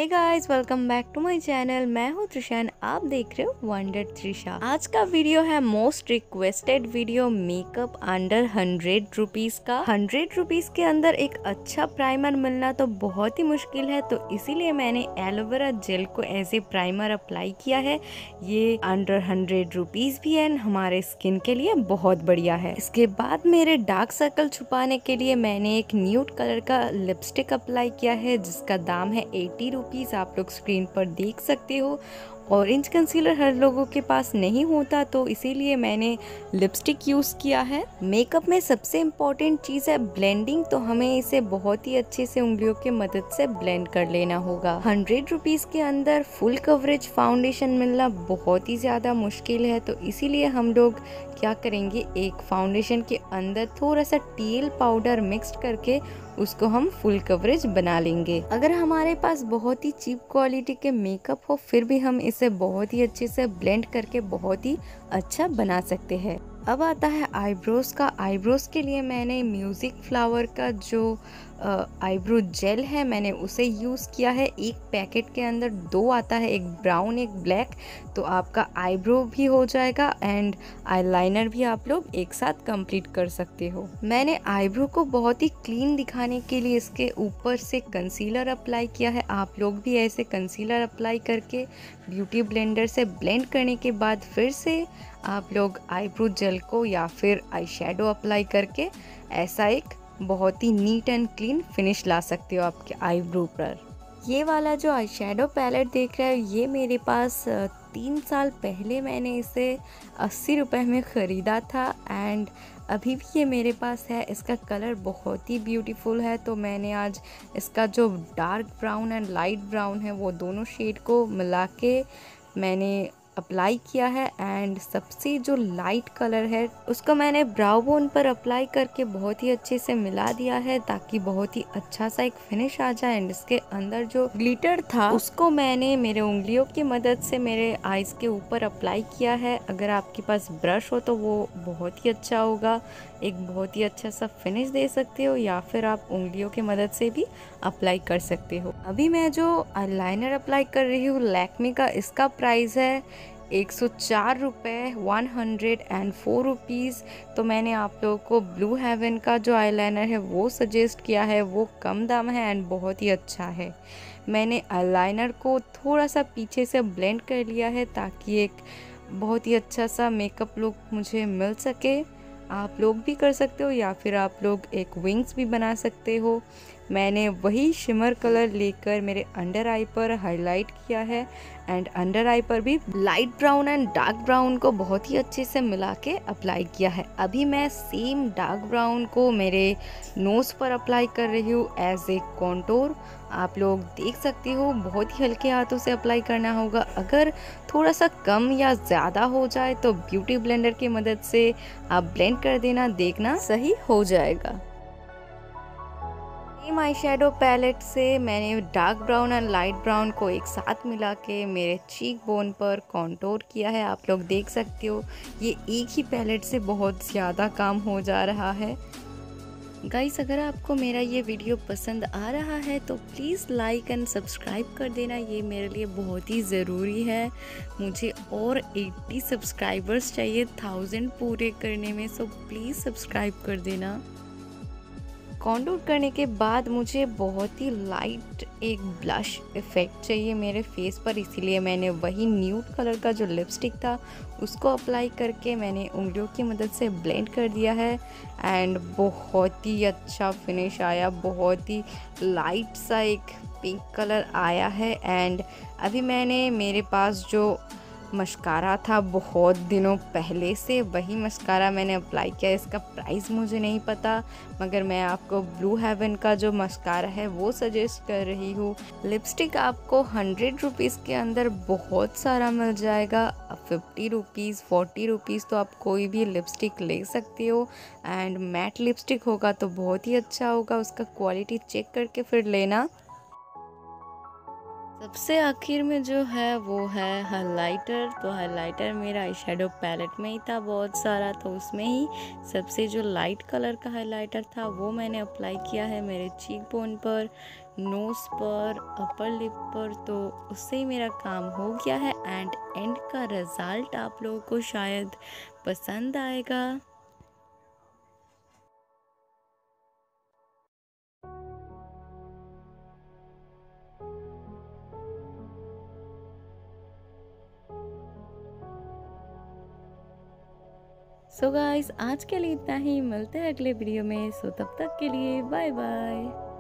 Hey guys, welcome back to my channel. मैं हूँ त्रिशा, आप देख रहे हो वंडर त्रिशा। आज का वीडियो है most requested video, makeup under 100 rupees का। 100 रुपीज के अंदर एक अच्छा प्राइमर मिलना तो बहुत ही मुश्किल है, तो इसीलिए मैंने एलोवेरा जेल को एज ए प्राइमर अप्लाई किया है। ये अंडर 100 रुपीज भी है, हमारे स्किन के लिए बहुत बढ़िया है। इसके बाद मेरे डार्क सर्कल छुपाने के लिए मैंने एक न्यूड कलर का लिपस्टिक अप्लाई किया है, जिसका दाम है 80 रुपीज। आप लोग स्क्रीन पर देख सकते हो। ऑरेंज कंसीलर हर लोगों के पास नहीं होता, तो इसीलिए मैंने लिपस्टिक यूज किया है। मेकअप में सबसे इम्पोर्टेंट चीज है ब्लेंडिंग, तो हमें इसे बहुत ही अच्छे से उंगलियों की मदद से ब्लेंड कर लेना होगा। 100 रुपीज के अंदर फुल कवरेज फाउंडेशन मिलना बहुत ही ज्यादा मुश्किल है, तो इसीलिए हम लोग क्या करेंगे, एक फाउंडेशन के अंदर थोड़ा सा टील पाउडर मिक्स करके उसको हम फुल कवरेज बना लेंगे। अगर हमारे पास बहुत ही चीप क्वालिटी के मेकअप हो, फिर भी हम इसे बहुत ही अच्छे से ब्लेंड करके बहुत ही अच्छा बना सकते हैं। अब आता है आईब्रोज का। आईब्रोज के लिए मैंने म्यूजिक फ्लावर का जो आईब्रो जेल है, मैंने उसे यूज़ किया है। एक पैकेट के अंदर 2 आता है, एक ब्राउन एक ब्लैक, तो आपका आईब्रो भी हो जाएगा एंड आईलाइनर भी आप लोग एक साथ कंप्लीट कर सकते हो। मैंने आईब्रो को बहुत ही क्लीन दिखाने के लिए इसके ऊपर से कंसीलर अप्लाई किया है। आप लोग भी ऐसे कंसीलर अप्लाई करके ब्यूटी ब्लेंडर से ब्लेंड करने के बाद फिर से आप लोग आईब्रो जेल को या फिर आई शेडो अप्लाई करके ऐसा एक बहुत ही नीट एंड क्लीन फिनिश ला सकते हो आपके आईब्रो पर। ये वाला जो आई शेडो पैलेट देख रहे हो, ये मेरे पास 3 साल पहले मैंने इसे 80 रुपए में ख़रीदा था एंड अभी भी ये मेरे पास है। इसका कलर बहुत ही ब्यूटीफुल है, तो मैंने आज इसका जो dark brown and light brown है, वो दोनों शेड को मिला के मैंने अप्लाई किया है एंड सबसे जो लाइट कलर है उसको मैंने ब्राउ बोन पर अप्लाई करके बहुत ही अच्छे से मिला दिया है, ताकि बहुत ही अच्छा सा एक फिनिश आ जाए। एंड इसके अंदर जो ग्लिटर था उसको मैंने मेरे उंगलियों की मदद से मेरे आईज के ऊपर अप्लाई किया है। अगर आपके पास ब्रश हो तो वो बहुत ही अच्छा होगा, एक बहुत ही अच्छा सा फिनिश दे सकते हो, या फिर आप उंगलियों की मदद से भी अप्लाई कर सकते हो। अभी मैं जो आईलाइनर अप्लाई कर रही हूँ लैक्मे का, इसका प्राइस है 104 रुपये, 104 रुपीज़। तो मैंने आप लोगों को ब्लू हेवन का जो आईलाइनर है वो सजेस्ट किया है, वो कम दाम है एंड बहुत ही अच्छा है। मैंने आईलाइनर को थोड़ा सा पीछे से ब्लेंड कर लिया है, ताकि एक बहुत ही अच्छा सा मेकअप लुक मुझे मिल सके। आप लोग भी कर सकते हो, या फिर आप लोग एक विंग्स भी बना सकते हो। मैंने वही शिमर कलर लेकर मेरे अंडर आई पर हाईलाइट किया है एंड अंडर आई पर भी light brown and dark brown को बहुत ही अच्छे से मिला के अप्लाई किया है। अभी मैं सेम डार्क ब्राउन को मेरे नोज पर अप्लाई कर रही हूँ एज ए कॉन्टोर। आप लोग देख सकते हो, बहुत ही हल्के हाथों से अप्लाई करना होगा। अगर थोड़ा सा कम या ज़्यादा हो जाए तो ब्यूटी ब्लेंडर की मदद से आप ब्लेंड कर देना, देखना सही हो जाएगा। सेम आई शेडो पैलेट से मैंने डार्क ब्राउन और लाइट ब्राउन को एक साथ मिला के मेरे चीक बोन पर कॉन्टोर किया है। आप लोग देख सकते हो, ये एक ही पैलेट से बहुत ज़्यादा काम हो जा रहा है। गाइस, अगर आपको मेरा ये वीडियो पसंद आ रहा है तो प्लीज़ लाइक एंड सब्सक्राइब कर देना, ये मेरे लिए बहुत ही ज़रूरी है। मुझे और 80 सब्सक्राइबर्स चाहिए 1000 पूरे करने में, सो प्लीज़ सब्सक्राइब कर देना। कॉन्टूर करने के बाद मुझे बहुत ही लाइट एक ब्लश इफ़ेक्ट चाहिए मेरे फेस पर, इसीलिए मैंने वही न्यूड कलर का जो लिपस्टिक था उसको अप्लाई करके मैंने उंगलियों की मदद से ब्लेंड कर दिया है एंड बहुत ही अच्छा फिनिश आया। बहुत ही लाइट सा एक पिंक कलर आया है। एंड अभी मैंने मेरे पास जो मस्कारा था बहुत दिनों पहले से, वही मस्कारा मैंने अप्लाई किया। इसका प्राइस मुझे नहीं पता, मगर मैं आपको ब्लू हेवन का जो मस्कारा है वो सजेस्ट कर रही हूँ। लिपस्टिक आपको 100 रुपीज़ के अंदर बहुत सारा मिल जाएगा। 50 रुपीज़ 40 रुपीज़ तो आप कोई भी लिपस्टिक ले सकते हो। एंड मैट लिपस्टिक होगा तो बहुत ही अच्छा होगा, उसका क्वालिटी चेक करके फिर लेना। सबसे आखिर में जो है वो है हाइलाइटर। तो हाइलाइटर मेरा आई शेडो पैलेट में ही था बहुत सारा, तो उसमें ही सबसे जो लाइट कलर का हाइलाइटर था वो मैंने अप्लाई किया है मेरे चीक बोन पर, नोज़ पर, अपर लिप पर। तो उससे ही मेरा काम हो गया है एंड एंड का रिज़ल्ट आप लोगों को शायद पसंद आएगा। सो गाइस, आज के लिए इतना ही, मिलते हैं अगले वीडियो में। सो तब तक के लिए बाय बाय।